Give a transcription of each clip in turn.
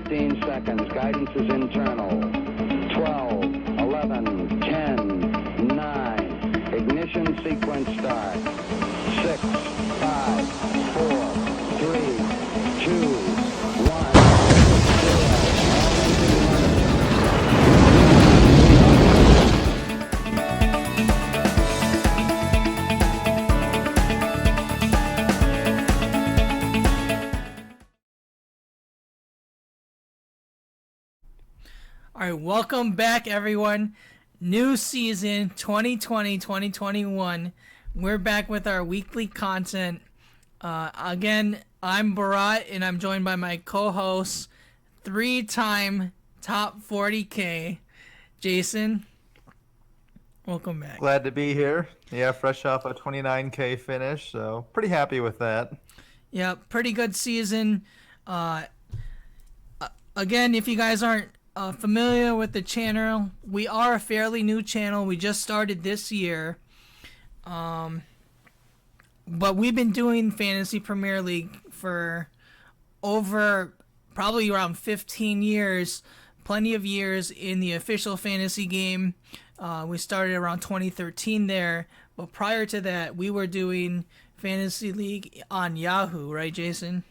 15 seconds. Guidance is internal. 12, 11, 10, 9. Ignition sequence start. 6, 5, 4, 3, 2, 1. All right, welcome back, everyone. New season 2020-2021. We're back with our weekly content. Again, I'm Barat, and I'm joined by my co-host, three-time top 40K, Jason. Welcome back. Glad to be here. Yeah, fresh off a 29K finish, so pretty happy with that. Yeah, pretty good season. Again, if you guys aren't familiar with the channel, we are a fairly new channel. We just started this year. But we've been doing Fantasy Premier League for over probably around 15 years. Plenty of years in the official fantasy game. We started around 2013 there. But prior to that, we were doing Fantasy League on Yahoo, right, Jason?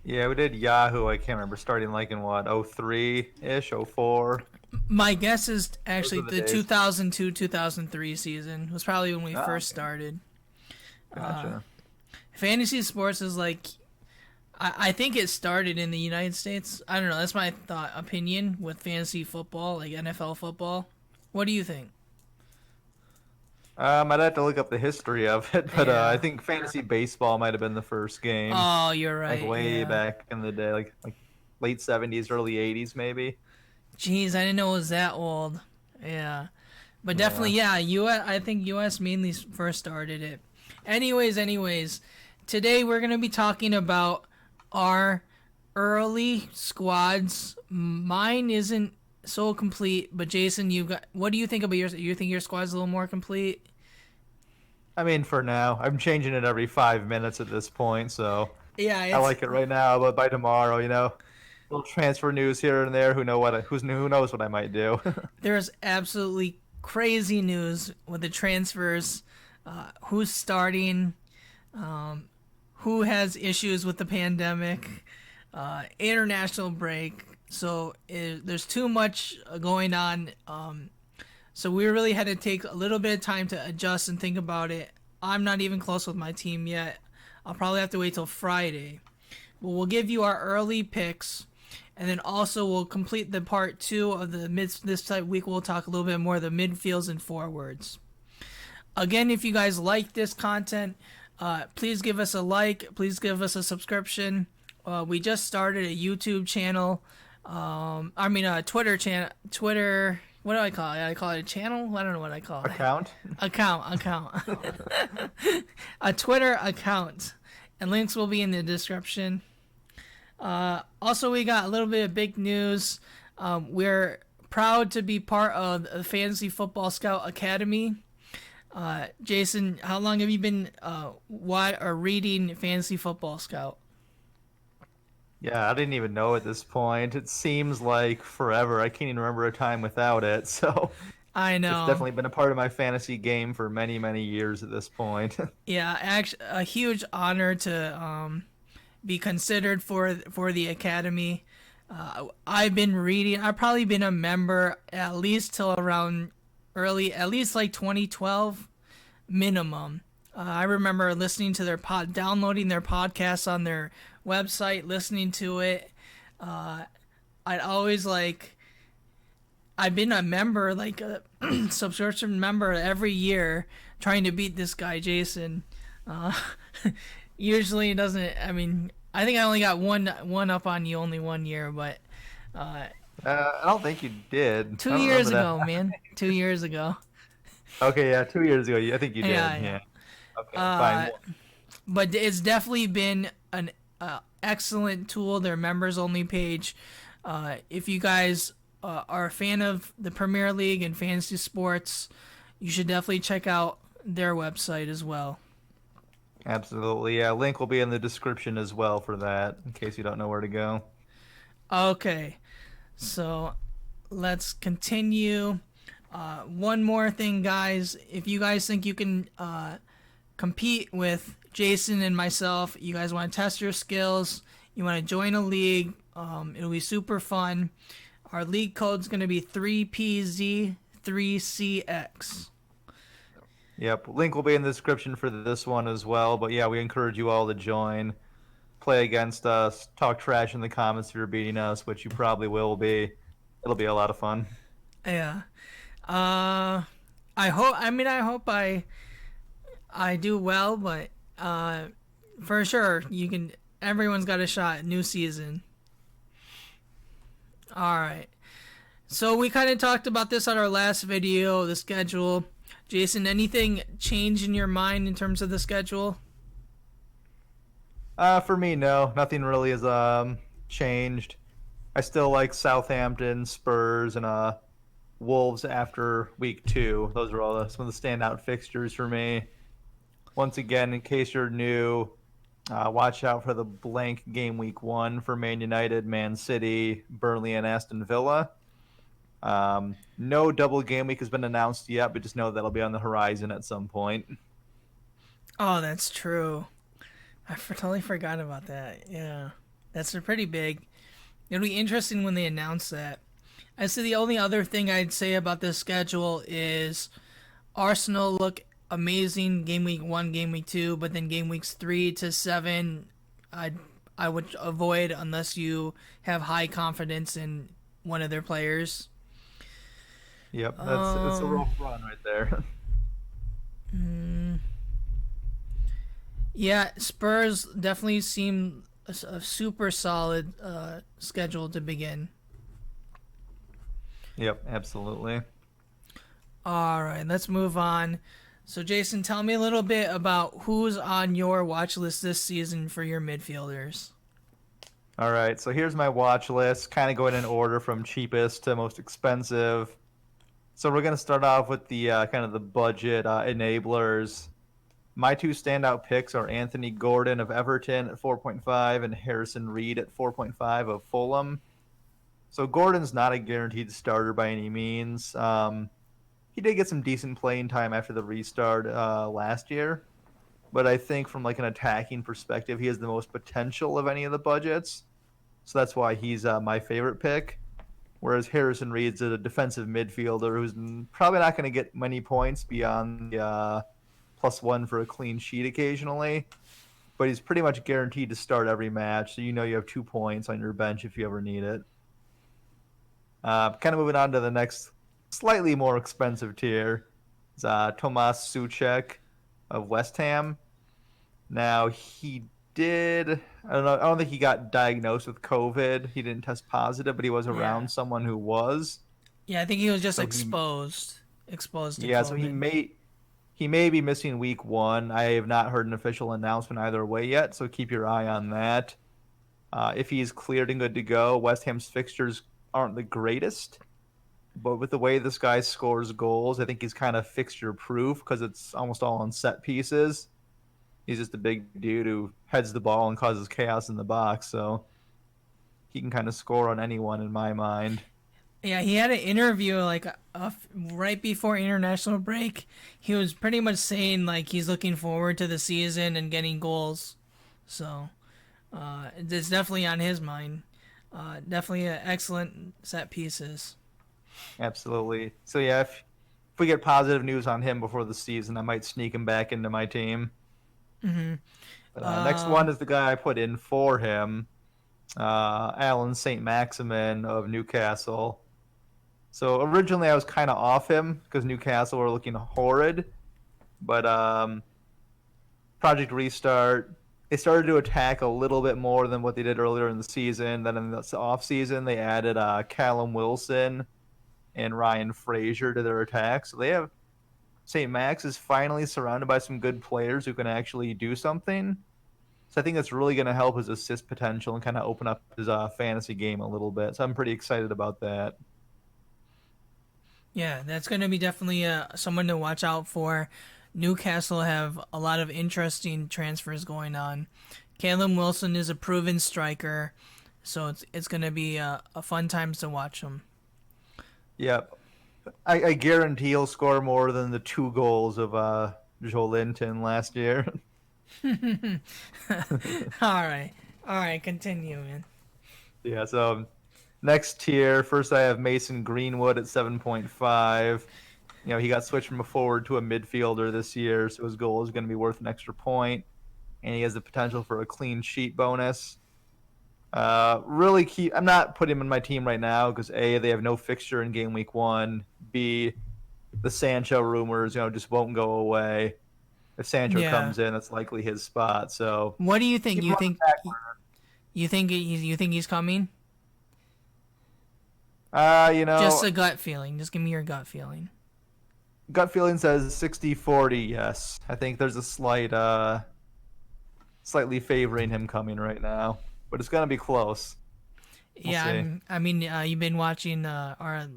Yeah, we did Yahoo. I can't remember, starting like in what, 03-ish, 04? My guess is actually the days. 2002-2003 season was probably when we first started. Gotcha. Fantasy sports is like, I think it started in the United States. I don't know. That's my opinion with fantasy football, like NFL football. What do you think? I'd have to look up the history of it, but Yeah. I think fantasy baseball might have been the first game. Oh, you're right. Like way yeah. back in the day, like late 70s, early 80s maybe. Jeez, I didn't know it was that old. Yeah. But definitely, yeah, I think US mainly first started it. Anyways, today we're going to be talking about our early squads. Mine isn't so complete, but Jason, what do you think about yours? You think your squad's a little more complete? I mean, for now, I'm changing it every 5 minutes at this point, so Yeah, I like it right now, but by tomorrow, little transfer news here and there. Who knows what I might do? There's absolutely crazy news with the transfers. Who's starting? Who has issues with the pandemic? International break. So there's too much going on. So we really had to take a little bit of time to adjust and think about it. I'm not even close with my team yet. I'll probably have to wait till Friday. But we'll give you our early picks. And then also we'll complete the part 2 of this type week. We'll talk a little bit more of the midfields and forwards. Again, if you guys like this content, please give us a like. Please give us a subscription. We just started a YouTube channel. A Twitter channel. Twitter. What do I call it? I call it a channel? I don't know what I call it. Account. A Twitter account. And links will be in the description. Also, we got a little bit of big news. We're proud to be part of the Fantasy Football Scout Academy. Jason, how long have you been reading Fantasy Football Scout? Yeah, I didn't even know at this point. It seems like forever. I can't even remember a time without it. So I know. It's definitely been a part of my fantasy game for many, many years at this point. Yeah, actually, a huge honor to be considered for the academy. I've been reading. I've probably been a member at least till around at least like 2012 minimum. I remember listening to downloading their podcasts on their website, listening to it. I've been a member, like a subscription member every year, trying to beat this guy, Jason. Usually it doesn't, I think I only got one up on you only 1 year, but I don't think you did. 2 years ago, man. 2 years ago. Okay, yeah, 2 years ago. I think you did. Yeah. Okay, fine. But it's definitely been an excellent tool. Their members only page. If you guys are a fan of the Premier League and fantasy sports, you should definitely check out their website as well. Absolutely, yeah. Link will be in the description as well for that, in case you don't know where to go. Okay, so let's continue. One more thing, guys. If you guys think you can compete with Jason and myself, you guys want to test your skills, you want to join a league, it'll be super fun. Our league code's going to be 3PZ3CX. Yep, link will be in the description for this one as well. But yeah, we encourage you all to join, play against us, talk trash in the comments if you're beating us, which you probably will be. It'll be a lot of fun. Yeah. I hope. I mean, I hope I do well, but for sure you can. Everyone's got a shot. New season. All right. So we kind of talked about this on our last video, the schedule. Jason, anything change in your mind in terms of the schedule? For me, no, nothing really has changed. I still like Southampton, Spurs, and Wolves after week 2. Those are all some of the standout fixtures for me. Once again, in case you're new, watch out for the blank game week 1 for Man United, Man City, Burnley, and Aston Villa. No double game week has been announced yet, but just know that'll be on the horizon at some point. Oh, that's true. I totally forgot about that. Yeah, that's pretty big. It'll be interesting when they announce that. I see the only other thing I'd say about this schedule is Arsenal look amazing game week 1, game week 2, but then game weeks 3 to 7, I would avoid unless you have high confidence in one of their players. Yep, it's a rough run right there. Yeah, Spurs definitely seem a super solid schedule to begin. Yep, absolutely. All right, let's move on. So, Jason, tell me a little bit about who's on your watch list this season for your midfielders. All right, so here's my watch list, kind of going in order from cheapest to most expensive. So we're going to start off with the kind of the budget enablers. My 2 standout picks are Anthony Gordon of Everton at 4.5 and Harrison Reed at 4.5 of Fulham. So Gordon's not a guaranteed starter by any means. He did get some decent playing time after the restart last year, but I think from like an attacking perspective, he has the most potential of any of the budgets. So that's why he's my favorite pick. Whereas Harrison Reed's a defensive midfielder who's probably not going to get many points beyond the +1 for a clean sheet occasionally, but he's pretty much guaranteed to start every match, so you know you have 2 points on your bench if you ever need it. Kind of moving on to the next slightly more expensive tier is Tomas Suchek of West Ham. Now, I don't think he got diagnosed with COVID. He didn't test positive, but he was around someone who was. Yeah, I think he was just exposed to COVID. So he may be missing week 1. I have not heard an official announcement either way yet, so keep your eye on that. If he's cleared and good to go, West Ham's fixtures aren't the greatest, but with the way this guy scores goals, I think he's kind of fixture-proof because it's almost all on set pieces. He's just a big dude who heads the ball and causes chaos in the box, so he can kind of score on anyone in my mind. Yeah, he had an interview like right before international break. He was pretty much saying like he's looking forward to the season and getting goals. So it's definitely on his mind. Definitely an excellent set pieces. Absolutely. So yeah, if we get positive news on him before the season, I might sneak him back into my team. Mm-hmm. Next one is the guy I put in for him, Alan St. Maximin of Newcastle. So originally I was kind of off him because Newcastle were looking horrid, but Project Restart, they started to attack a little bit more than what they did earlier in the season. Then in the off season, they added Callum Wilson and Ryan Fraser to their attack. So they have St. Max is finally surrounded by some good players who can actually do something. So I think that's really going to help his assist potential and kind of open up his fantasy game a little bit. So I'm pretty excited about that. Yeah, that's going to be definitely someone to watch out for. Newcastle have a lot of interesting transfers going on. Callum Wilson is a proven striker, So it's gonna be a fun times to watch him. Yep. I guarantee he'll score more than the 2 goals of Joe Linton last year. All right, continue, man. Yeah, so next tier, first I have Mason Greenwood at 7.5. He got switched from a forward to a midfielder this year, so his goal is going to be worth an extra point, and he has the potential for a clean sheet bonus. Really key. I'm not putting him in my team right now because A, they have no fixture in game week 1. B, the Sancho rumors, just won't go away. If Sancho Yeah. comes in, that's likely his spot. So What do you think? keep him You on the think back burner. you think he's coming? You Just know, a gut feeling. Just give me your gut feeling. gut feeling says 60-40, yes. I think there's a slightly favoring him coming right now, but it's gonna be close. We'll Yeah, see. I mean, you've been watching or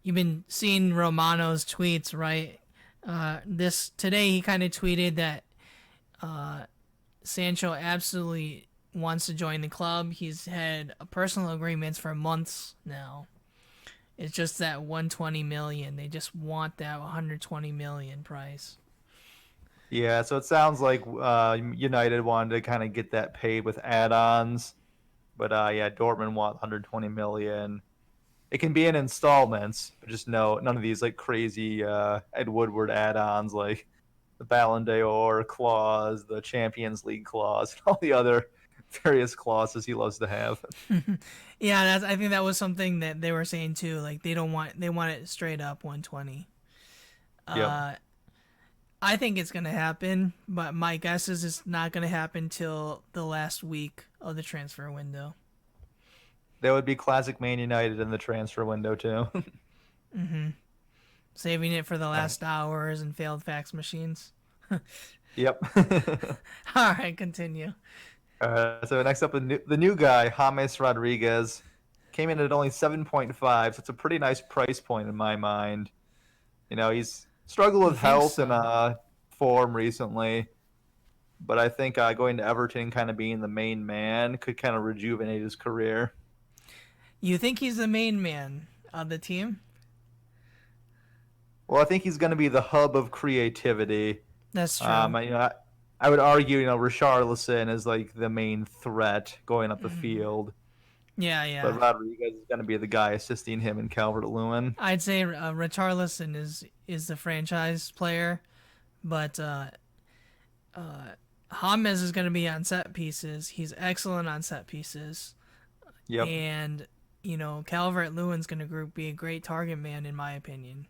you've been seeing Romano's tweets, right? This today he kind of tweeted that Sancho absolutely wants to join the club. He's had personal agreements for months now. It's just that 120 million. They just want that 120 million price. Yeah, so it sounds like United wanted to kind of get that paid with add-ons, but yeah, Dortmund want 120 million. It can be in installments, but just none of these like crazy Ed Woodward add-ons like the Ballon d'Or clause, the Champions League clause, and all the other various clauses he loves to have. Yeah, I think that was something that they were saying too. Like they want it straight up 120. Yep. I think it's gonna happen, but my guess is it's not gonna happen till the last week of the transfer window. That would be classic Man United in the transfer window too. Saving it for the All right. last hours and failed fax machines. Yep. All right, continue. So next up, the new guy, James Rodriguez, came in at only 7.5, so it's a pretty nice price point in my mind. He's struggled You with think health so? and form recently, but I think going to Everton, kind of being the main man, could kind of rejuvenate his career. You think he's the main man of the team? Well, I think he's going to be the hub of creativity. That's true. I would argue, Richarlison is like the main threat going up the field, Yeah, yeah. but Rodriguez is going to be the guy assisting him and Calvert-Lewin. I'd say Richarlison is the franchise player, but James is going to be on set pieces. He's excellent on set pieces, Yep. and Calvert-Lewin's going to be a great target man in my opinion.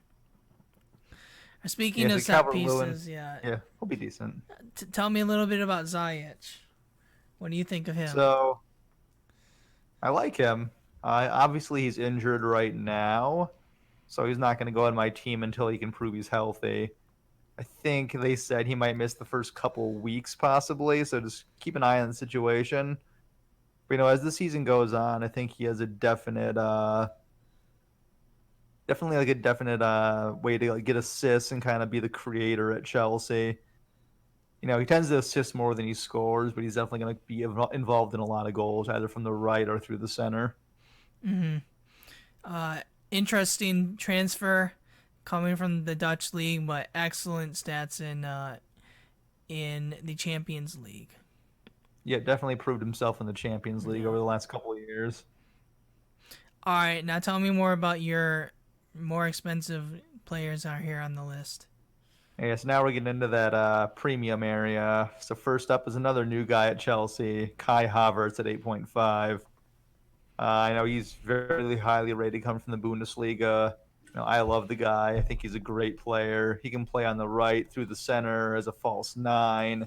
Speaking Yeah, of so set Calvert-Lewin, pieces, yeah. yeah, he'll be decent. Tell me a little bit about Ziyech. What do you think of him? So I like him. Obviously, he's injured right now, so he's not going to go on my team until he can prove he's healthy. I think they said he might miss the first couple weeks, possibly. So just keep an eye on the situation. But as the season goes on, I think he has a definite, definitely like a definite way to like get assists and kind of be the creator at Chelsea. He tends to assist more than he scores, but he's definitely going to be involved in a lot of goals, either from the right or through the center. Interesting transfer coming from the Dutch league, but excellent stats in the Champions League. Yeah, definitely proved himself in the Champions League over the last couple of years. All right, now tell me more about your more expensive players out here on the list. Yeah, so now we're getting into that premium area. So first up is another new guy at Chelsea, Kai Havertz at 8.5. I know he's very highly rated coming from the Bundesliga. I love the guy. I think he's a great player. He can play on the right, through the center, as a false nine.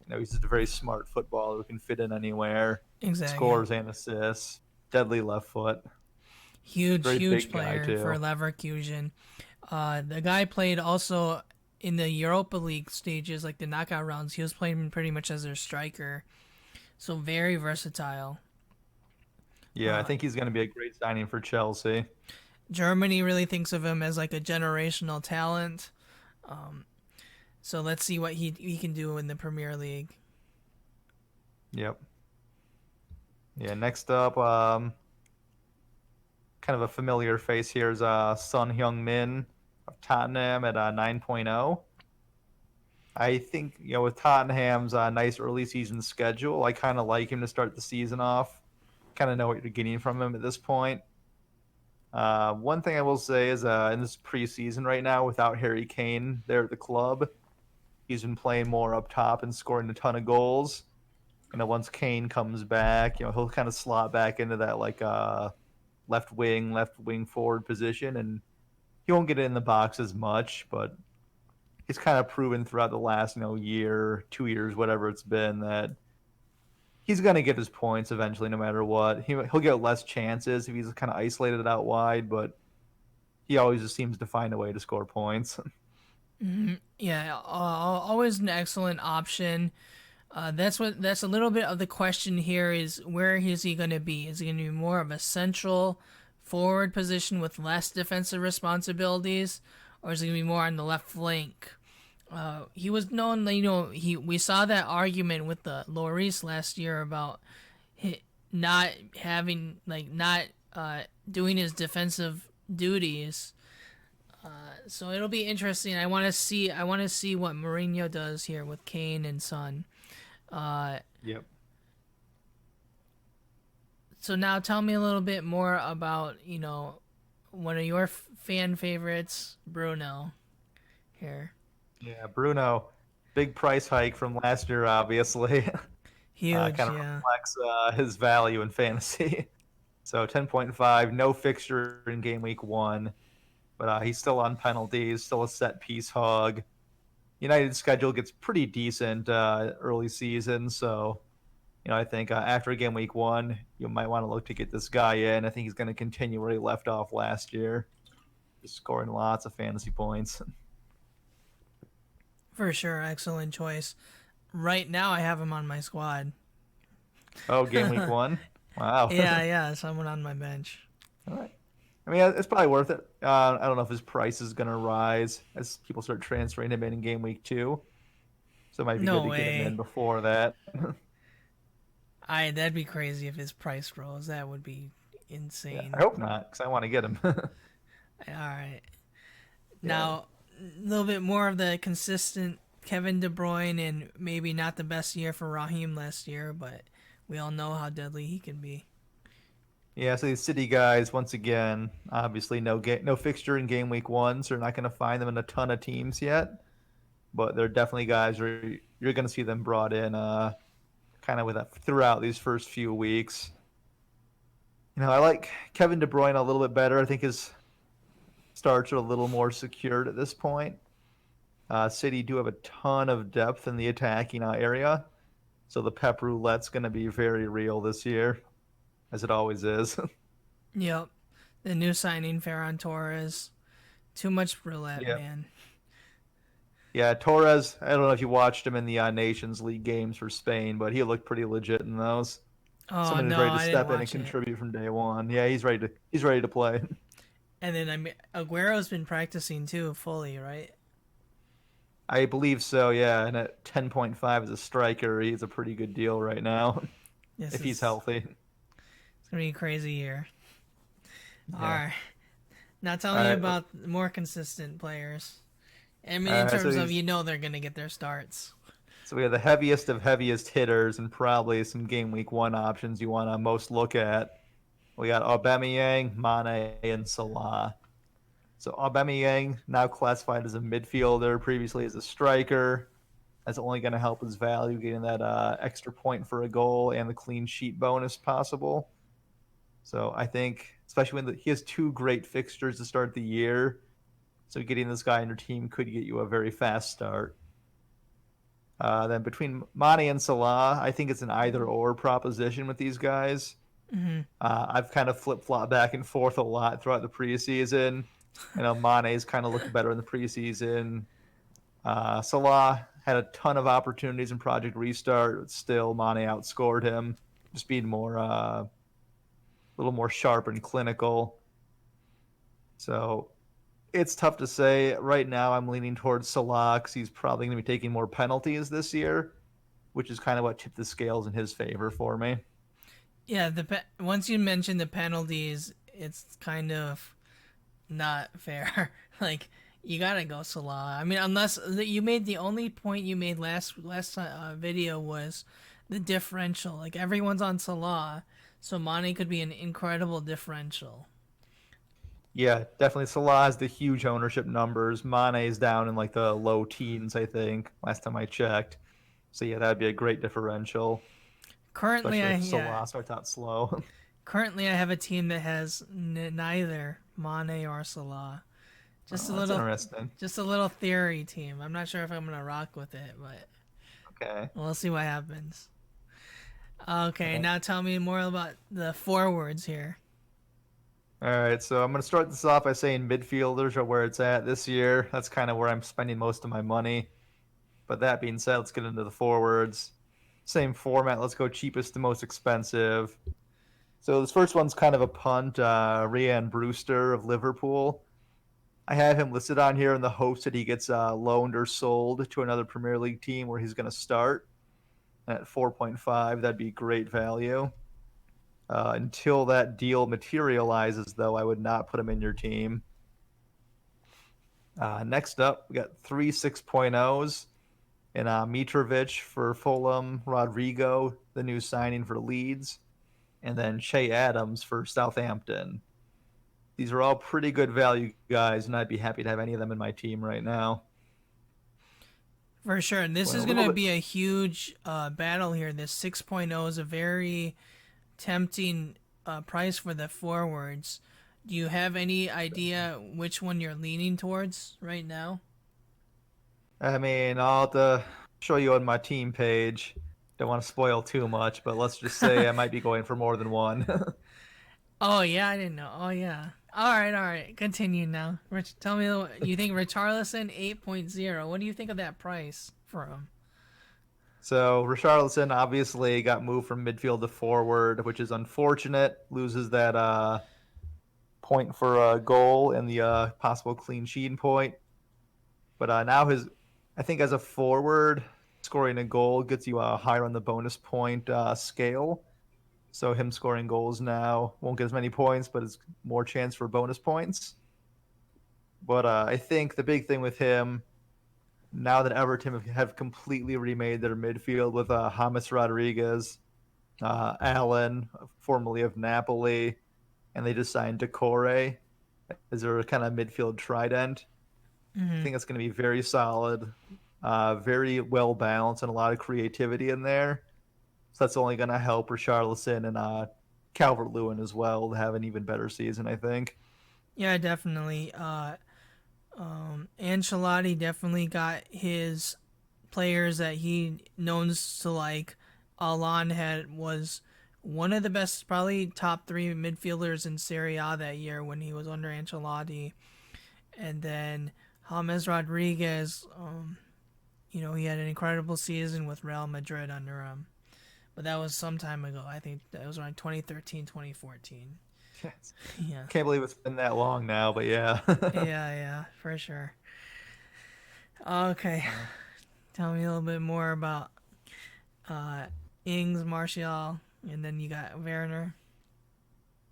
He's just a very smart footballer who can fit in anywhere. Exactly. Scores and assists. Deadly left foot. Huge big guy, player too. for Leverkusen. The guy played also in the Europa League stages, like the knockout rounds. He was playing pretty much as their striker. So very versatile. Yeah, I think he's going to be a great signing for Chelsea. Germany really thinks of him as like a generational talent. So let's see what he can do in the Premier League. Yep. Yeah, next up, kind of a familiar face here is Son Heung-min of Tottenham at 9.0. I think, with Tottenham's nice early season schedule, I kind of like him to start the season off. Kind of know what you're getting from him at this point. One thing I will say is in this preseason right now, without Harry Kane there at the club, he's been playing more up top and scoring a ton of goals. Once Kane comes back, he'll kind of slot back into that left wing forward position, and he won't get it in the box as much, but he's kind of proven throughout the last year, 2 years, whatever it's been, that he's going to get his points eventually, no matter what. He'll get less chances if he's kind of isolated out wide, but he always just seems to find a way to score points. Yeah, always an excellent option. That's a little bit of the question here is where is he going to be? Is he going to be more of a central forward position with less defensive responsibilities, or is he going to be more on the left flank? He was known, we saw that argument with the Lloris last year about not having, not doing his defensive duties. So it'll be interesting. I want to see what Mourinho does here with Kane and Son. Yep. So now tell me a little bit more about, one of your fan favorites, Bruno, here. Yeah, Bruno, big price hike from last year, obviously. Huge, kind of yeah. reflects his value in fantasy. So 10.5, no fixture in game week 1, but he's still on penalties, still a set piece hog. United's schedule gets pretty decent early season, so I think after game week 1, you might want to look to get this guy in. I think he's going to continue where he left off last year, just scoring lots of fantasy points. For sure, excellent choice. Right now, I have him on my squad. Oh, game week 1? Wow. Yeah, someone on my bench. All right. I mean, it's probably worth it. I don't know if his price is going to rise as people start transferring him in game week 2. So it might be good to get him in before that. That'd be crazy if his price rose. That would be insane. Yeah, I hope not, because I want to get him. All right. Now, a little bit more of the consistent Kevin De Bruyne, and maybe not the best year for Raheem last year, but we all know how deadly he can be. Yeah, so these City guys, once again, obviously no fixture in game week 1, so you're not going to find them in a ton of teams yet. But they're definitely guys where you're going to see them brought in kind of throughout these first few weeks. I like Kevin De Bruyne a little bit better. I think his starts are a little more secured at this point. City do have a ton of depth in the attacking area, so the Pep Roulette's going to be very real this year, as it always is. Yep. The new signing, Ferran Torres. Too much roulette, man. Yeah, Torres, I don't know if you watched him in the Nations League games for Spain, but he looked pretty legit in those. Oh, Someone who's no, ready to I step didn't in and watch it. contribute from day one. Yeah, he's ready to play. And then Aguero's been practicing too, fully, right? I believe so, yeah. And at 10.5 as a striker, he's a pretty good deal right now, if he's healthy. It's going to be a crazy year. Yeah. All right. Now tell me about more consistent players. I mean, in terms of, they're going to get their starts. So we have the heaviest of heaviest hitters and probably some game week 1 options you want to most look at. We got Aubameyang, Mane, and Salah. So Aubameyang, now classified as a midfielder, previously as a striker. That's only going to help his value, getting that extra point for a goal and the clean sheet bonus possible. So I think, especially when he has 2 great fixtures to start the year, so getting this guy in your team could get you a very fast start. Then between Mane and Salah, I think it's an either-or proposition with these guys. Mm-hmm. I've kind of flip-flopped back and forth a lot throughout the preseason. Mane's kind of looked better in the preseason. Salah had a ton of opportunities in Project Restart, but still Mane outscored him, just being a little more sharp and clinical. So it's tough to say. Right now, I'm leaning towards Salah because he's probably going to be taking more penalties this year, which is kind of what tipped the scales in his favor for me. Yeah, once you mention the penalties, it's kind of not fair. Like you gotta go Salah. I mean, unless you made the only point you made last video was the differential. Like everyone's on Salah, so Mane could be an incredible differential. Yeah, definitely. Salah has the huge ownership numbers. Mane's down in like the low teens, I think, last time I checked. So yeah, that'd be a great differential, Currently, especially if Salah starts out slow. currently I have a team that has neither Mane or Salah. Just a That's little, interesting. just a little theory team. I'm not sure if I'm gonna rock with it, but Okay. we'll see what happens. Okay, Okay. now tell me more about the forwards here. All right, so I'm going to start this off by saying midfielders are where it's at this year. That's kind of where I'm spending most of my money. But that being said, let's get into the forwards. Same format. Let's go cheapest to most expensive. So this first one's kind of a punt. Ryan Brewster of Liverpool. I have him listed on here in the hopes that he gets loaned or sold to another Premier League team where he's going to start. At 4.5, that'd be great value. Until that deal materializes, though, I would not put him in your team. Next up, we got three 6.0s. And Mitrovic for Fulham, Rodrigo, the new signing for Leeds, and then Che Adams for Southampton. These are all pretty good value guys, and I'd be happy to have any of them in my team right now. For sure. And this Well, is going to be a huge battle here. This 6.0 is a very tempting price for the forwards. Do you have any idea which one you're leaning towards right now? I mean, I'll have to show you on my team page. Don't want to spoil too much, but let's just say I might be going for more than one. Oh, yeah, I didn't know. Oh, yeah. All right. Continue now. Rich, tell me, you think Richarlison 8.0. What do you think of that price for him? So Richarlison obviously got moved from midfield to forward, which is unfortunate. Loses that point for a goal and the possible clean sheet point. But now I think as a forward, scoring a goal gets you higher on the bonus point scale. So him scoring goals now won't get as many points, but it's more chance for bonus points. But I think the big thing with him, now that Everton have completely remade their midfield with James Rodriguez, Allen, formerly of Napoli, and they just signed Decore as their kind of midfield trident. I think it's going to be very solid, very well balanced, and a lot of creativity in there. So that's only going to help Richarlison and Calvert-Lewin as well to have an even better season, I think. Yeah, definitely. Ancelotti definitely got his players that he knows to like. Allan was one of the best, probably top three midfielders in Serie A that year when he was under Ancelotti. And then James Rodriguez, he had an incredible season with Real Madrid under him. But that was some time ago. I think that was around 2013, 2014. Yes. Yeah. Can't believe it's been that long now, but yeah. Yeah, for sure. Okay. Tell me a little bit more about Ings, Martial, and then you got Werner.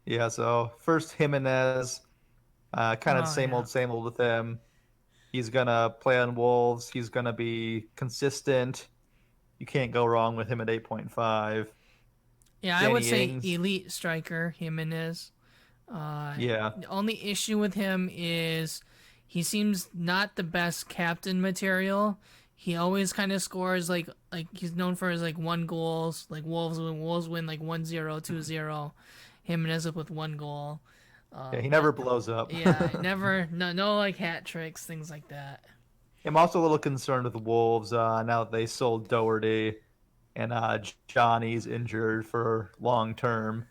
Yeah, so first Jimenez, kind of same old with him. He's going to play on Wolves. He's going to be consistent. You can't go wrong with him at 8.5. Yeah, Danny I would say Ings. elite striker, Jimenez. Yeah. The only issue with him is he seems not the best captain material. He always kind of scores like he's known for his like one goals, like Wolves win like 1-0, 2-0. Jimenez up with one goal. Yeah, he never blows up. Yeah, never no like hat tricks, things like that. I'm also a little concerned with the Wolves now that they sold Doherty and Johnny's injured for long term.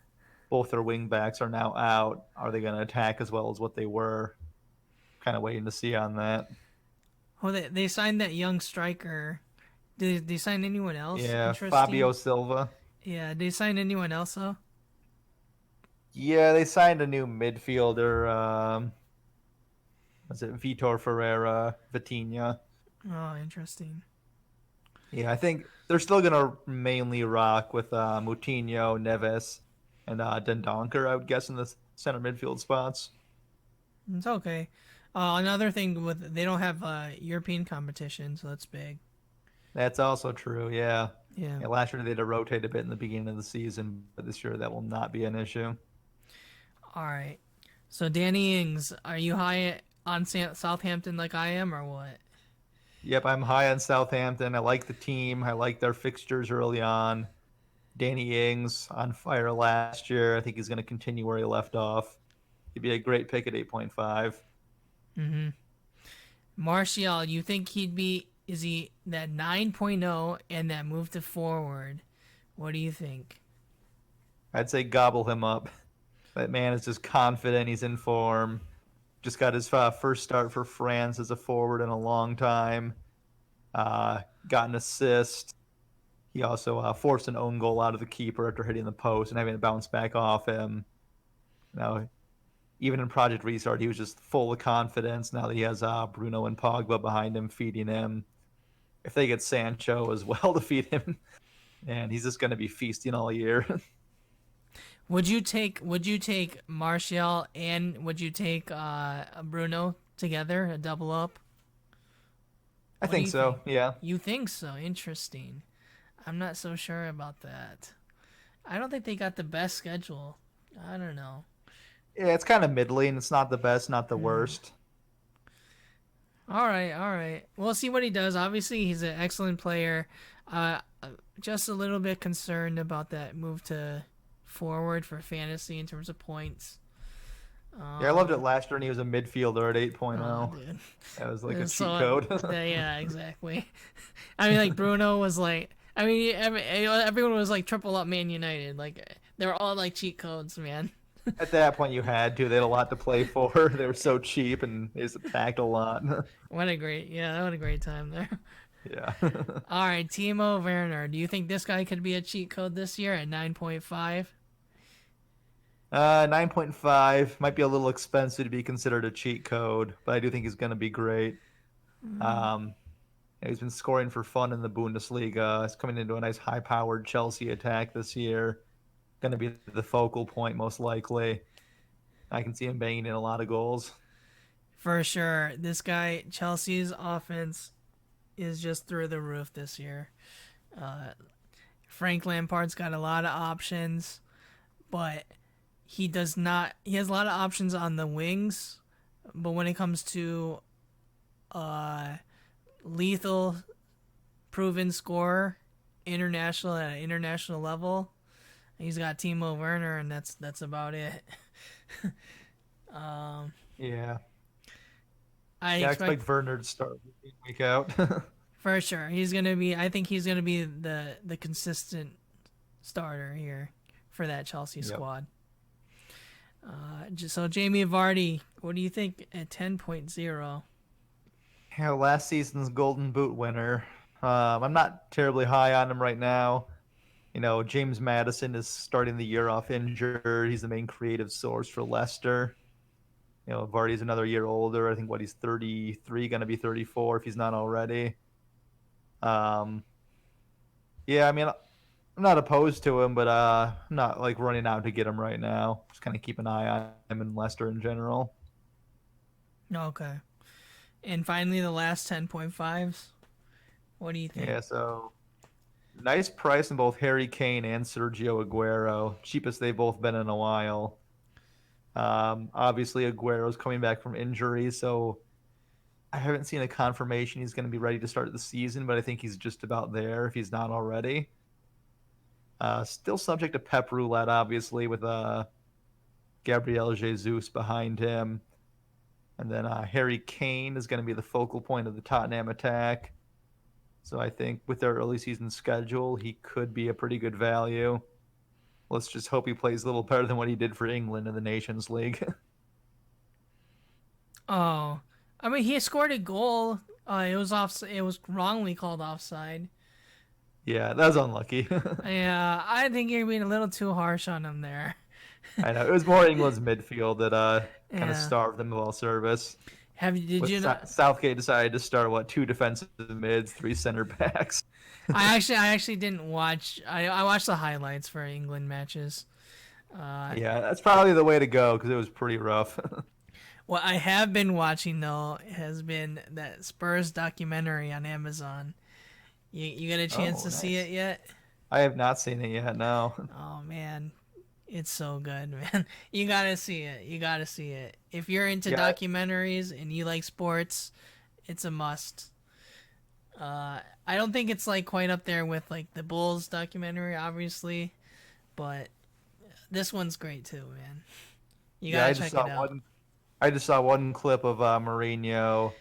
Both their wing backs are now out. Are they going to attack as well as what they were? Kind of waiting to see on that. Oh, they signed that young striker. Did they sign anyone else? Yeah, Interesting? Fabio Silva. Yeah, did they sign anyone else though? Yeah, they signed a new midfielder. Was it Vitor Ferreira, Vitinha? Oh, interesting. Yeah, I think they're still going to mainly rock with Moutinho, Neves, and Dendonker, I would guess, in the center midfield spots. It's okay. Another thing they don't have European competition, so that's big. That's also true, yeah. Yeah. Yeah, last year they had to rotate a bit in the beginning of the season, but this year that will not be an issue. All right. So Danny Ings, are you high on Southampton like I am, or what? Yep, I'm high on Southampton. I like the team. I like their fixtures early on. Danny Ings on fire last year. I think he's going to continue where he left off. He'd be a great pick at 8.5. Mm-hmm. Martial, you think is he that 9.0 and that move to forward? What do you think? I'd say gobble him up. That man is just confident. He's in form. Just got his first start for France as a forward in a long time. Got an assist. He also forced an own goal out of the keeper after hitting the post and having to bounce back off him. Now, even in Project Restart, he was just full of confidence. Now that he has Bruno and Pogba behind him, feeding him. If they get Sancho as well to feed him, and he's just going to be feasting all year. Would you take Martial and would you take Bruno together, a double up? I think so. Yeah. You think so? Interesting. I'm not so sure about that. I don't think they got the best schedule. I don't know. Yeah, it's kind of middling. It's not the best, not the worst. All right. We'll see what he does. Obviously, he's an excellent player. Just a little bit concerned about that move to forward for fantasy in terms of points. Yeah, I loved it last year, and he was a midfielder at 8.0. Oh, dude. That was like a cheat code. Yeah, exactly. I mean, like Bruno was like, I mean, everyone was like triple up Man United. Like they were all like cheat codes, man. At that point, you had to. They had a lot to play for. They were so cheap, and they just attacked a lot. What a great time there. Yeah. All right, Timo Werner. Do you think this guy could be a cheat code this year at 9.5? 9.5 might be a little expensive to be considered a cheat code, but I do think he's going to be great. He's been scoring for fun in the Bundesliga. He's coming into a nice high-powered Chelsea attack this year. Going to be the focal point most likely. I can see him banging in a lot of goals. For sure. This guy, Chelsea's offense is just through the roof this year. Frank Lampard's got a lot of options, but he has a lot of options on the wings, but when it comes to lethal proven scorer at an international level, he's got Timo Werner, and that's about it. Yeah. I expect Werner to start week out. For sure. I think he's gonna be the consistent starter here for that Chelsea squad. So Jamie Vardy, what do you think at 10.0? Yeah, last season's Golden Boot winner. I'm not terribly high on him right now. You know, James Maddison is starting the year off injured. He's the main creative source for Leicester. You know, Vardy's another year older. I think he's 33, going to be 34 if he's not already. Yeah, I mean, I'm not opposed to him, but I'm not like running out to get him right now. Just kind of keep an eye on him in Leicester in general. Okay. And finally, the last 10.5s. What do you think? Yeah, so nice price in both Harry Kane and Sergio Aguero. Cheapest they've both been in a while. Obviously, Aguero's coming back from injury, so I haven't seen a confirmation he's going to be ready to start the season, but I think he's just about there if he's not already. Still subject to Pep Roulette, obviously, with Gabriel Jesus behind him. And then Harry Kane is going to be the focal point of the Tottenham attack. So I think with their early season schedule, he could be a pretty good value. Let's just hope he plays a little better than what he did for England in the Nations League. Oh, I mean, he scored a goal. It was wrongly called offside. Yeah, that was unlucky. Yeah, I think you're being a little too harsh on him there. I know. It was more England's midfield that kind of starved them of all service. Did you know Southgate decided to start 2 defensive mids, 3 center backs? I actually didn't watch. I watched the highlights for England matches. Yeah, that's probably the way to go because it was pretty rough. What I have been watching though has been that Spurs documentary on Amazon. You got a chance Oh, to see nice. it yet? I have not seen it yet, no. Oh man, it's so good, man. You gotta see it. You gotta see it. If you're into Yeah, documentaries and you like sports, it's a must. I don't think it's like quite up there with like the Bulls documentary, obviously, but this one's great too, man. You yeah, gotta check it out. I just saw one clip of Mourinho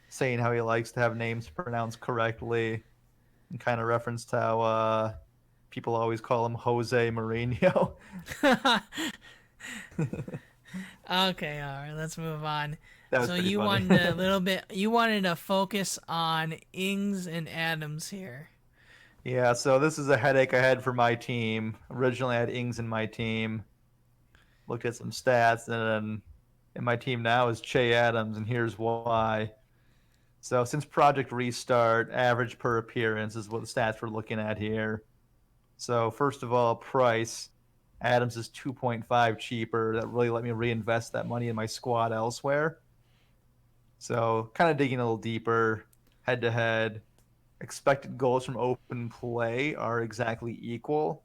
saying how he likes to have names pronounced correctly and kind of referenced how people always call him Jose Mourinho. Okay, all right, let's move on. That was So pretty you funny. wanted a little bit. You wanted to focus on Ings and Adams here. Yeah, so this is a headache I had for my team. Originally, I had Ings in my team. Looked at some stats, and then in my team now is Che Adams, and here's why. So since Project Restart, average per appearance is what the stats we're looking at here. So first of all, price. Adams is 2.5 cheaper. That really let me reinvest that money in my squad elsewhere. So kind of digging a little deeper, head to head. Expected goals from open play are exactly equal.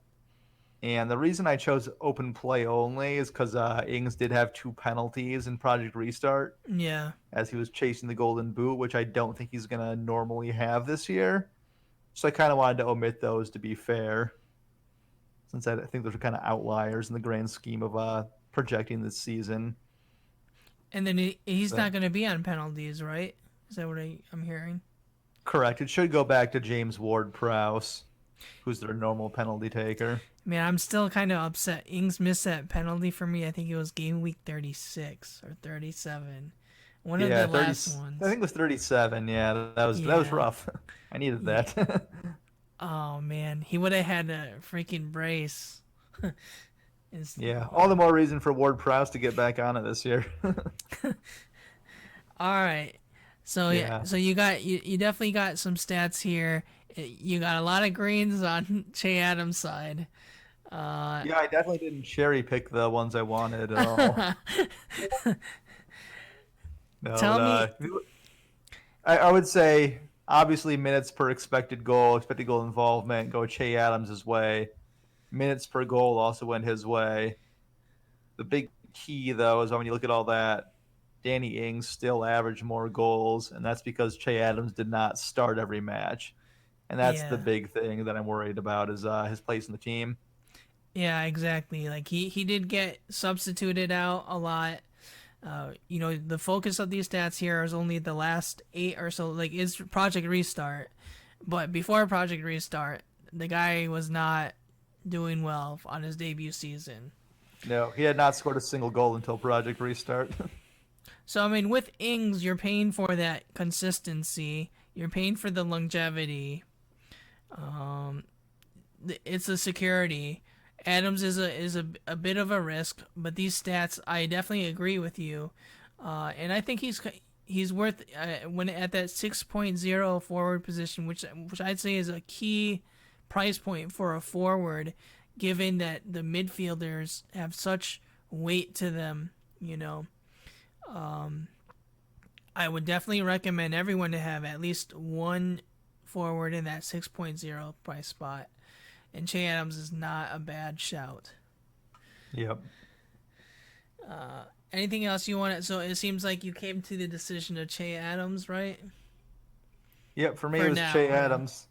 And the reason I chose open play only is because Ings did have 2 penalties in Project Restart Yeah, as he was chasing the golden boot, which I don't think he's going to normally have this year. So I kind of wanted to omit those to be fair, since I think those are kind of outliers in the grand scheme of projecting this season. and then he's So, not going to be on penalties, right? Is that what I'm hearing? correct. It should go back to James Ward-Prowse, who's their normal penalty taker. Man, I'm still kind of upset. Ings missed that penalty for me. I think it was game week 36 or 37. One of Yeah, the 30. last ones. I think it was 37. Yeah, that was Yeah. rough. I needed Yeah. that. Oh man, he would have had a freaking brace. Yeah, all the more reason for Ward-Prowse to get back on it this year. All right. So Yeah. so you definitely got some stats here. You got a lot of greens on Che Adams' side. Yeah, I definitely didn't cherry pick the ones I wanted at all. No, Tell me, I would say obviously minutes per expected goal involvement go Che Adams' way. Minutes per goal also went his way. The big key though is when you look at all that, Danny Ings still averaged more goals, and that's because Che Adams did not start every match. And that's the yeah, big thing that I'm worried about is his place in the team. yeah, exactly. Like he did get substituted out a lot. The focus of these stats here is only the last 8 or so. Like is Project Restart, but before Project Restart, the guy was not doing well on his debut season. No, he had not scored a single goal until Project Restart. So I mean, with Ings, you're paying for that consistency. You're paying for the longevity. It's a security. Adams is a bit of a risk, but these stats, I definitely agree with you, and I think he's worth when at that 6.0 forward position, which I'd say is a key price point for a forward, given that the midfielders have such weight to them. I would definitely recommend everyone to have at least one forward in that 6.0 price spot. And Che Adams is not a bad shout. Yep. Anything else you want? So it seems like you came to the decision of Che Adams, right? Yep, for me For it was now, Che yeah. Adams.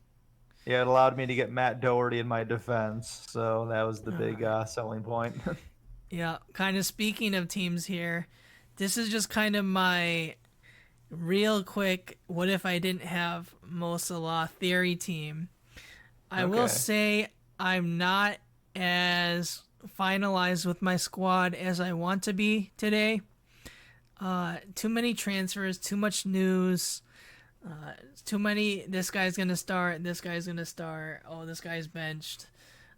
Yeah, it allowed me to get Matt Doherty in my defense, so that was the big selling point. Yeah. Kind of speaking of teams here, this is just kind of my real quick. What if I didn't have Mo Salah theory team? I will Okay. say I'm not as finalized with my squad as I want to be today. Too many transfers, too much news, too many. This guy's gonna start. This guy's gonna start. Oh, this guy's benched.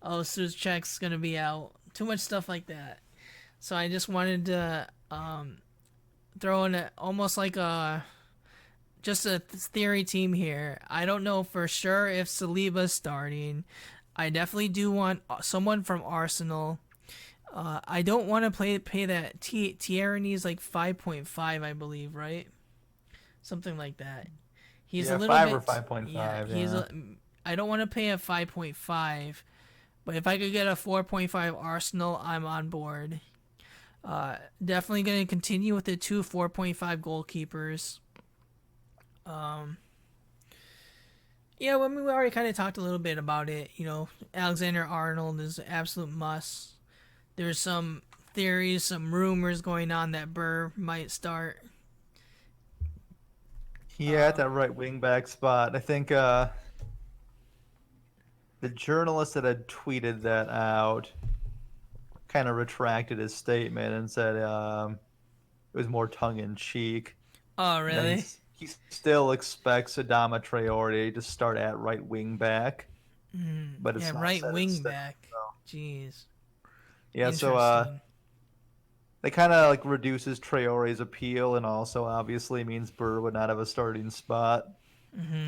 Oh, Suchek's gonna be out. Too much stuff like that. So I just wanted to throw in almost like just a theory team here. I don't know for sure if Saliba's starting. I definitely do want someone from Arsenal. I don't want to pay that. Tierney's like 5.5, I believe, right? Something like that. He's a Yeah, little 5 bit. or 5.5. Yeah, Yeah. I don't want to pay a 5.5, but if I could get a 4.5 Arsenal, I'm on board. Definitely going to continue with the two 4.5 goalkeepers. Yeah, well, I mean, we already kind of talked a little bit about it. Alexander-Arnold is an absolute must. There's some theories, some rumors going on that Burr might start. Yeah, at that right wing back spot. I think the journalist that had tweeted that out kind of retracted his statement and said it was more tongue in cheek. Oh, And then really? he still expects Adama Traore to start at right wing back, but it's Yeah, not right set in wing stone. back. Jeez. Yeah, so Interesting. that kind of like reduces Traore's appeal, and also obviously means Burr would not have a starting spot.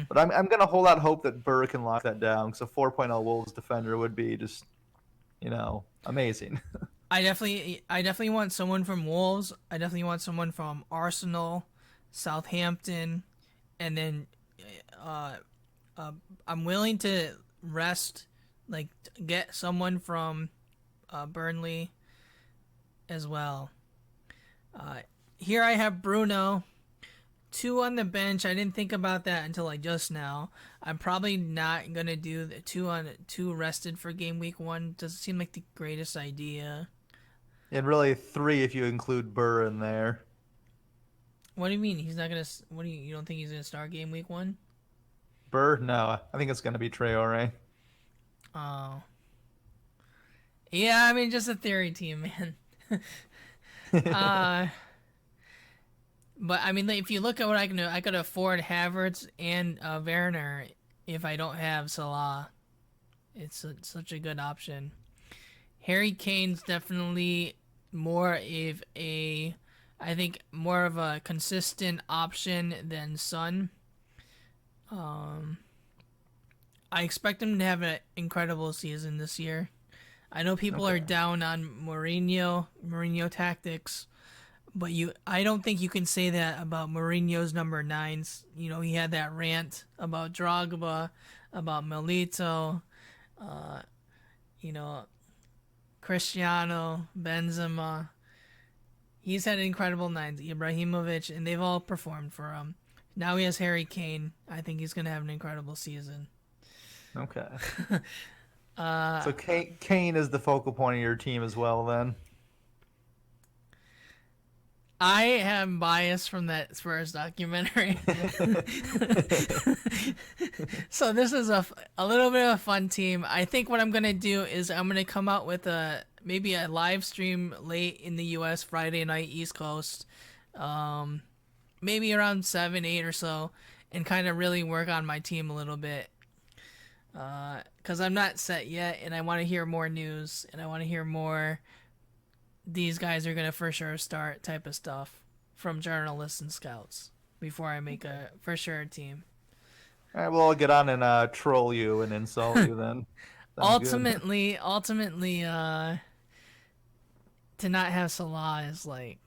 But I'm gonna hold out hope that Burr can lock that down, because a 4.0 Wolves defender would be just amazing. I definitely want someone from Wolves. I definitely want someone from Arsenal, Southampton, and then uh, I'm willing to rest, like get someone from Burnley as well. Here I have Bruno, 2 on the bench. I didn't think about that until like just now. I'm probably not gonna do the 2 rested for game week 1. Doesn't seem like the greatest idea. And really 3 if you include Burr in there. What do you mean he's not gonna? What do you don't think he's gonna start game week 1? Burr, no, I think it's gonna be Traore. Oh, yeah. I mean, just a theory team, man. But I mean, like, if you look at what I can do, I could afford Havertz and Werner if I don't have Salah. It's such a good option. Harry Kane's definitely I think more of a consistent option than Son. I expect him to have an incredible season this year. I know people are down on Mourinho tactics, but I don't think you can say that about Mourinho's number 9s. He had that rant about Drogba, about Milito, Cristiano, Benzema. He's had incredible 9s, Ibrahimovic, and they've all performed for him. Now he has Harry Kane. I think he's going to have an incredible season. Okay. So Kane is the focal point of your team as well, then? I have bias from that Spurs documentary. So this is a little bit of a fun team. I think what I'm going to do is I'm going to come out with maybe a live stream late in the U.S. Friday night East Coast, maybe around 7, 8 or so, and kind of really work on my team a little bit. Because I'm not set yet, and I want to hear more news, and I want to hear more these guys are going to for sure start type of stuff from journalists and scouts before I make a for sure team. All right, well, I'll get on and troll you and insult you then. Ultimately, to not have Salah is like,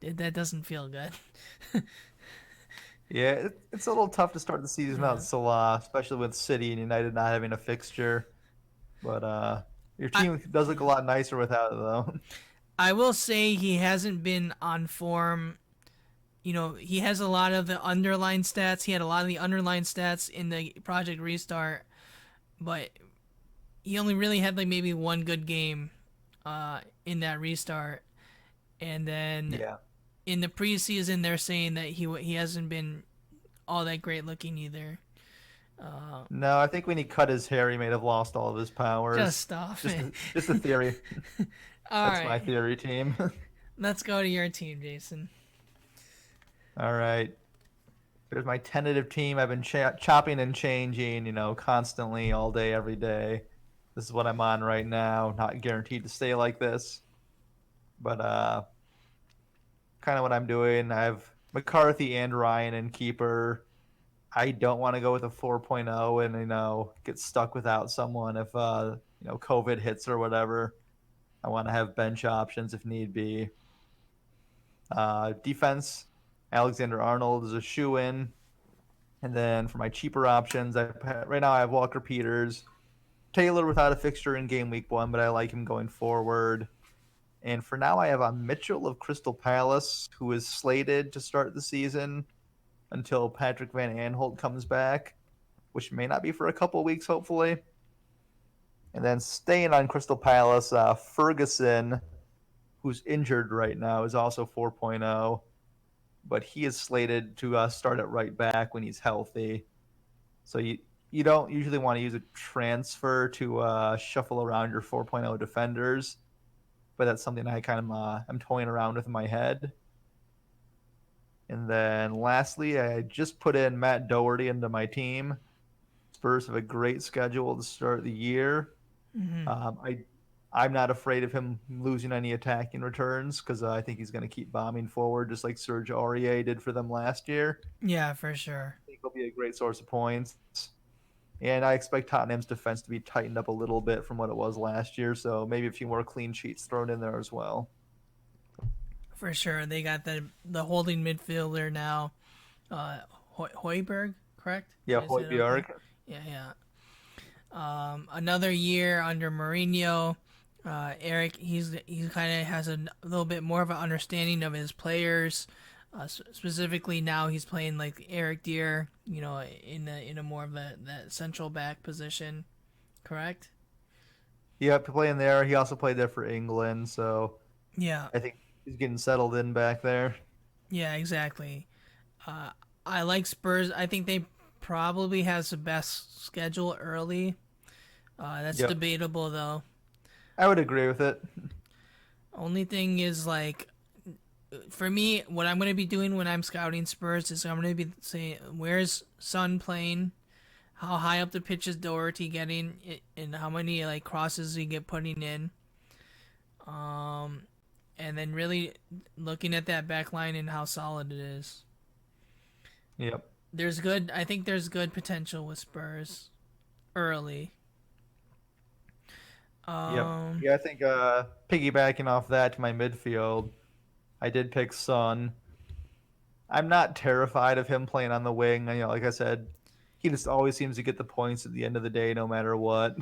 that doesn't feel good. Yeah, it's a little tough to start the season without Salah, especially with City and United not having a fixture. But your team does look a lot nicer without it, though. I will say he hasn't been on form. He has a lot of the underlying stats. He had a lot of the underlying stats in the Project Restart, but he only really had like maybe one good game in that restart. And then in the preseason, they're saying that he hasn't been all that great looking either. No, I think when he cut his hair, he may have lost all of his powers. Just stop it. Just a theory. That's right. my theory team. Let's go to your team, Jason. All right. There's my tentative team. I've been chopping and changing, constantly all day, every day. This is what I'm on right now. Not guaranteed to stay like this. But kind of what I'm doing. I have McCarthy and Ryan in keeper. I don't want to go with a 4.0 and, get stuck without someone if, COVID hits or whatever. I want to have bench options if need be. Defense, Alexander-Arnold is a shoe-in. And then for my cheaper options, right now I have Walker Peters. Taylor without a fixture in game week 1, but I like him going forward. And for now, I have a Mitchell of Crystal Palace, who is slated to start the season until Patrick Van Aanholt comes back, which may not be for a couple of weeks, hopefully. And then staying on Crystal Palace, Ferguson, who's injured right now, is also 4.0, but he is slated to start at right back when he's healthy. So you don't usually want to use a transfer to shuffle around your 4.0 defenders, but that's something I kind of am toying around with in my head. And then lastly, I just put in Matt Doherty into my team. Spurs have a great schedule to start the year. I'm not afraid of him losing any attacking returns because I think he's going to keep bombing forward just like Serge Aurier did for them last year. Yeah, for sure. I think he'll be a great source of points. And I expect Tottenham's defense to be tightened up a little bit from what it was last year, so maybe a few more clean sheets thrown in there as well. For sure. They got the holding midfielder now, Højbjerg, correct? Yeah, Højbjerg. Okay? Yeah. Another year under Mourinho. Eric, he kind of has a little bit more of an understanding of his players. Specifically now he's playing like Eric Dier, in a more of that central back position, correct? Yeah, playing there. He also played there for England, so yeah, I think he's getting settled in back there. Yeah, exactly. I like Spurs. I think they probably has the best schedule early. That's debatable though. I would agree with it. Only thing is like, for me, what I'm going to be doing when I'm scouting Spurs is I'm going to be saying, where's Son playing? How high up the pitch is Doherty getting? And how many like crosses he get putting in? And then really looking at that back line and how solid it is. Yep. I think there's good potential with Spurs early. Yeah, I think piggybacking off that to my midfield, I did pick Son. I'm not terrified of him playing on the wing. Like I said, he just always seems to get the points at the end of the day, no matter what.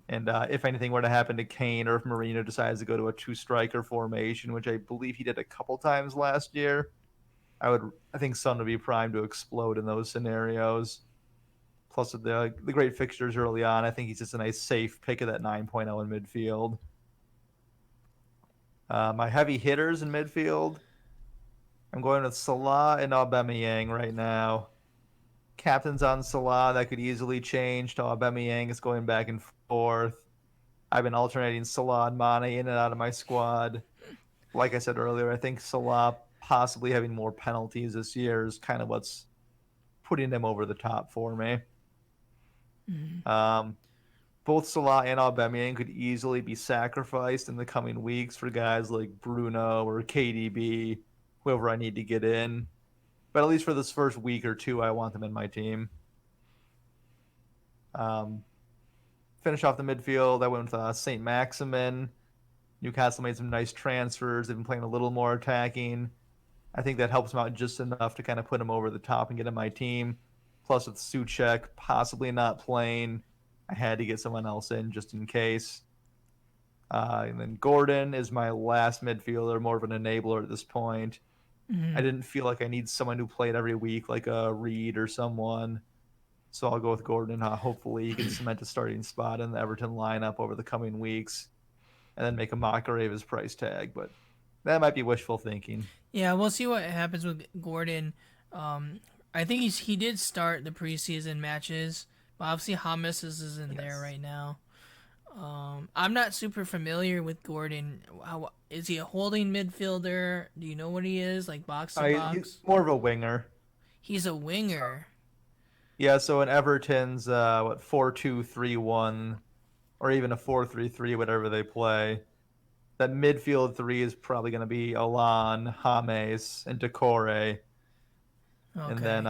And if anything were to happen to Kane, or if Mourinho decides to go to a 2-striker formation, which I believe he did a couple times last year, I think Son would be primed to explode in those scenarios. Plus, with the great fixtures early on, I think he's just a nice safe pick of that 9.0 in midfield. My heavy hitters in midfield, I'm going with Salah and Aubameyang right now. Captain's on Salah, that could easily change to Aubameyang. It's going back and forth. I've been alternating Salah and Mane in and out of my squad. Like I said earlier, I think Salah possibly having more penalties this year is kind of what's putting them over the top for me. Both Salah and Aubameyang could easily be sacrificed in the coming weeks for guys like Bruno or KDB, whoever I need to get in. But at least for this first week or two, I want them in my team. Finish off the midfield, I went with St. Maximin. Newcastle made some nice transfers. They've been playing a little more attacking. I think that helps them out just enough to kind of put them over the top and get in my team. Plus with Suchek possibly not playing, I had to get someone else in just in case. And then Gordon is my last midfielder, more of an enabler at this point. I didn't feel like I need someone who played every week, like a Reed or someone. So I'll go with Gordon. Hopefully he can cement a starting spot in the Everton lineup over the coming weeks and then make a mockery of his price tag. But that might be wishful thinking. Yeah, we'll see what happens with Gordon. I think he did start the preseason matches, but obviously Hamas is in there right now. I'm not super familiar with Gordon. Is he a holding midfielder? Do you know what he is, like box to box? He's more of a winger. He's a winger. Yeah, so in Everton's 4-2-3-1, or even a 4-3-3, whatever they play, that midfield three is probably going to be Allan, James, and Decore. Okay. And then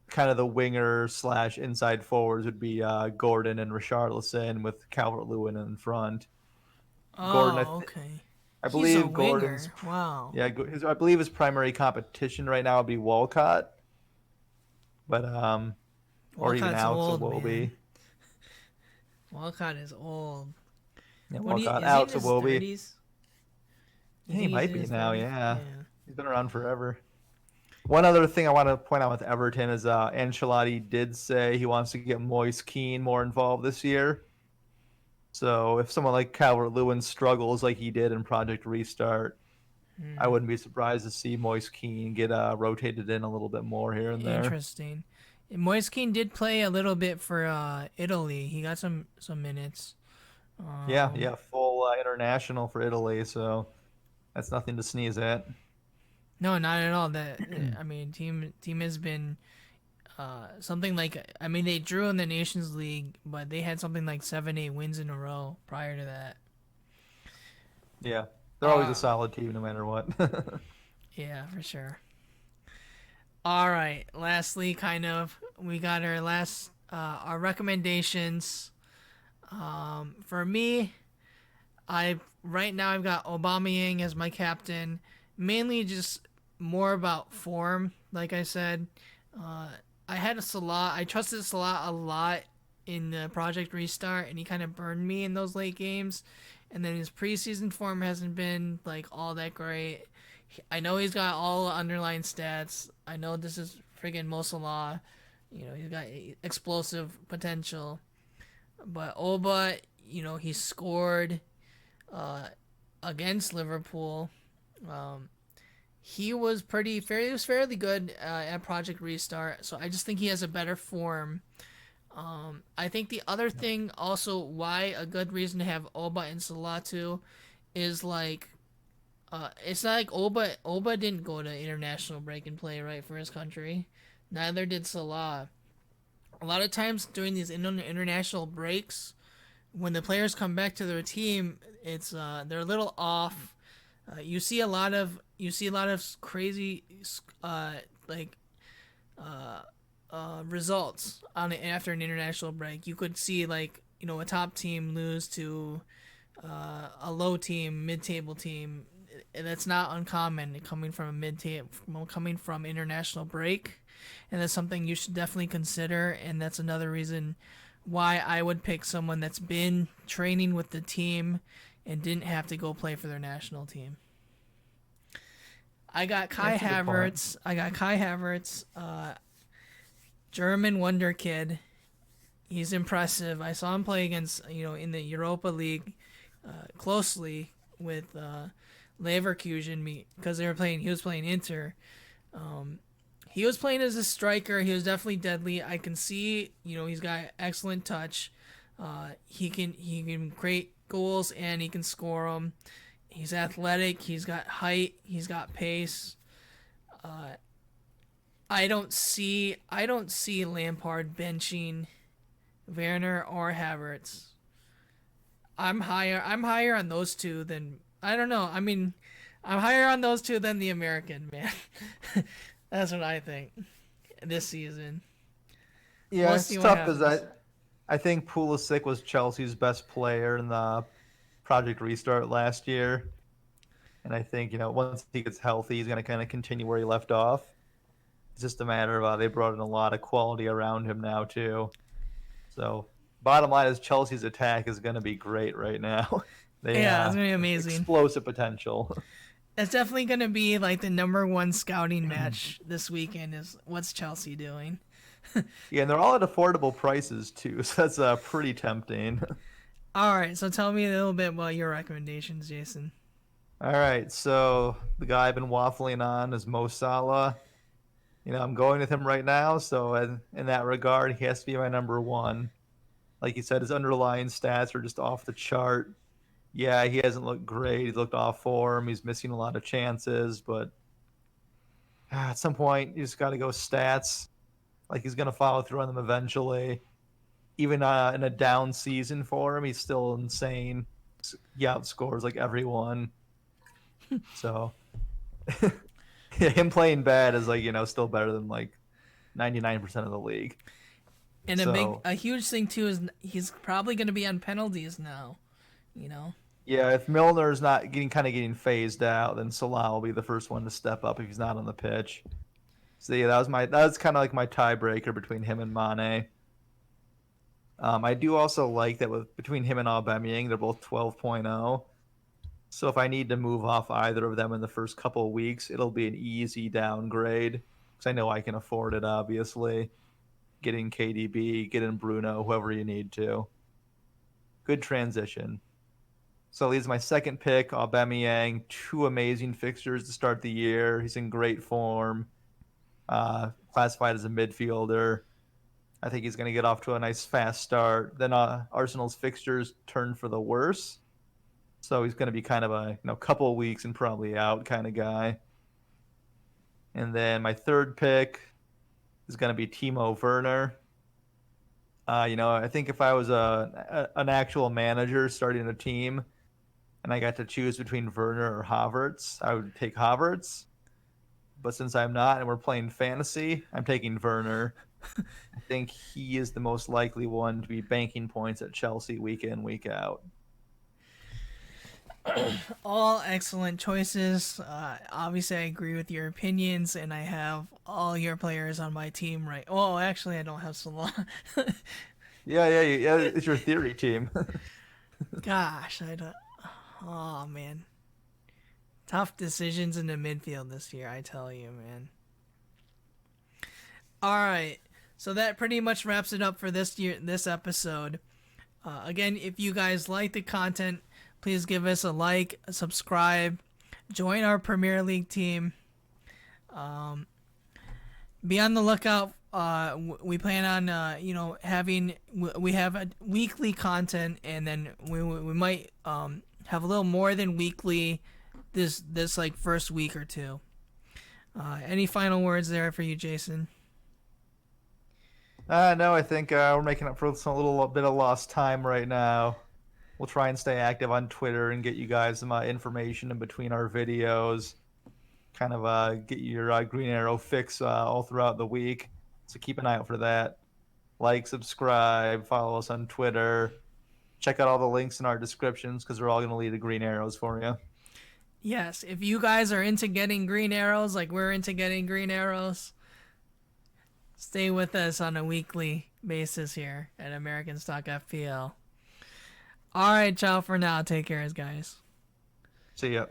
kind of the winger / inside forwards would be Gordon and Richarlison with Calvert-Lewin in front. Gordon, Oh, okay. I He's a believe winger. Gordon's Wow. yeah, I believe his primary competition right now would be Walcott, but or even Walcott's Alex old, Iwobi. man. Walcott is old. Yeah, What do you, Walcott, is he in Alex his Iwobi. 30s? You He think he's might in be his now, 30s? yeah. He's been around forever. One other thing I want to point out with Everton is Ancelotti did say he wants to get Moise Kean more involved this year. So if someone like Calvert-Lewin struggles like he did in Project Restart, I wouldn't be surprised to see Moise Kean get rotated in a little bit more here and there. Interesting. Moise Kean did play a little bit for Italy. He got some minutes. Yeah, full international for Italy, so that's nothing to sneeze at. No, not at all. That I mean, team has been something like, I mean, they drew in the Nations League, but they had something like 7-8 wins in a row prior to that. Yeah, they're always a solid team no matter what. Yeah, for sure. All right. Lastly, we got our recommendations. For me, right now I've got Aubameyang as my captain, mainly just more about form. Like I said, I had Salah. I trusted Salah a lot in the Project Restart, and he kind of burned me in those late games. And then his preseason form hasn't been like all that great. I know he's got all the underlying stats. I know this is friggin' Mo Salah. He's got explosive potential. But Oba, he scored against Liverpool. He was fairly good at Project Restart. So I just think he has a better form. I think the other thing also why a good reason to have Oba and Salah too is like, it's not like Oba didn't go to international break and play right for his country. Neither did Salah. A lot of times during these international breaks, when the players come back to their team, it's they're a little off. You see a lot of crazy results after an international break. You could see a top team lose to a low team, mid-table team. That's not uncommon coming from international break, and that's something you should definitely consider. And that's another reason why I would pick someone that's been training with the team and didn't have to go play for their national team. I got Kai Havertz. German wonder kid. He's impressive. I saw him play against in the Europa League closely with Leverkusen because he was playing Inter. He was playing as a striker. He was definitely deadly. I can see he's got excellent touch. He can create goals and he can score them. He's athletic. He's got height. He's got pace. I don't see Lampard benching Werner or Havertz. I'm higher on those two than, I don't know. I mean, I'm higher on those two than the American, man. That's what I think this season. Yeah, it's tough because I think Pulisic was Chelsea's best player in the Project Restart last year. And I think, once he gets healthy, he's going to kind of continue where he left off. It's just a matter of they brought in a lot of quality around him now, too. So, bottom line is Chelsea's attack is going to be great right now. It's going to be amazing. Explosive potential. It's definitely going to be like the number one scouting match this weekend is what's Chelsea doing. Yeah, and they're all at affordable prices, too. So that's pretty tempting. All right, so tell me a little bit about your recommendations, Jason. All right, so the guy I've been waffling on is Mo Salah. I'm going with him right now, so in that regard, he has to be my number one. Like you said, his underlying stats are just off the chart. Yeah, he hasn't looked great. He looked off form. He's missing a lot of chances, but at some point, you just got to go stats. Like, he's going to follow through on them eventually. Even in a down season for him, he's still insane. He outscores like everyone. So, yeah, him playing bad is still better than 99% of the league. And a huge thing too is he's probably going to be on penalties now. Yeah, if Milner's not getting phased out, then Salah will be the first one to step up if he's not on the pitch. So yeah, that was kind of like my tiebreaker between him and Mane. I do also like that between him and Aubameyang, they're both 12.0. So if I need to move off either of them in the first couple of weeks, it'll be an easy downgrade because I know I can afford it. Obviously, get in KDB, get in Bruno, whoever you need to. Good transition. So he's my second pick, Aubameyang. 2 amazing fixtures to start the year. He's in great form. Classified as a midfielder. I think he's going to get off to a nice fast start. Then Arsenal's fixtures turn for the worse. So he's going to be kind of a couple of weeks and probably out kind of guy. And then my third pick is going to be Timo Werner. I think if I was an actual manager starting a team and I got to choose between Werner or Havaritz, I would take Havaritz. But since I'm not and we're playing fantasy, I'm taking Werner. I think he is the most likely one to be banking points at Chelsea week in, week out. All excellent choices. Obviously, I agree with your opinions, and I have all your players on my team right. Oh, actually, I don't have Salah. Yeah. It's your theory team. Gosh, I don't. Oh man, tough decisions in the midfield this year. I tell you, man. All right, so that pretty much wraps it up for this episode. Again, if you guys like the content, please give us a like, subscribe, join our Premier League team. Be on the lookout. We plan on we have a weekly content, and then we might have a little more than weekly this like first week or two. Any final words there for you, Jason? No, I think we're making up for a little bit of lost time right now. We'll try and stay active on Twitter and get you guys some information in between our videos. Kind of get your Green Arrow fix all throughout the week. So keep an eye out for that. Like, subscribe, follow us on Twitter. Check out all the links in our descriptions because they're all going to lead to Green Arrows for you. Yes, if you guys are into getting Green Arrows like we're into getting Green Arrows, stay with us on a weekly basis here at American Stock FPL. All right, ciao for now. Take care, guys. See ya.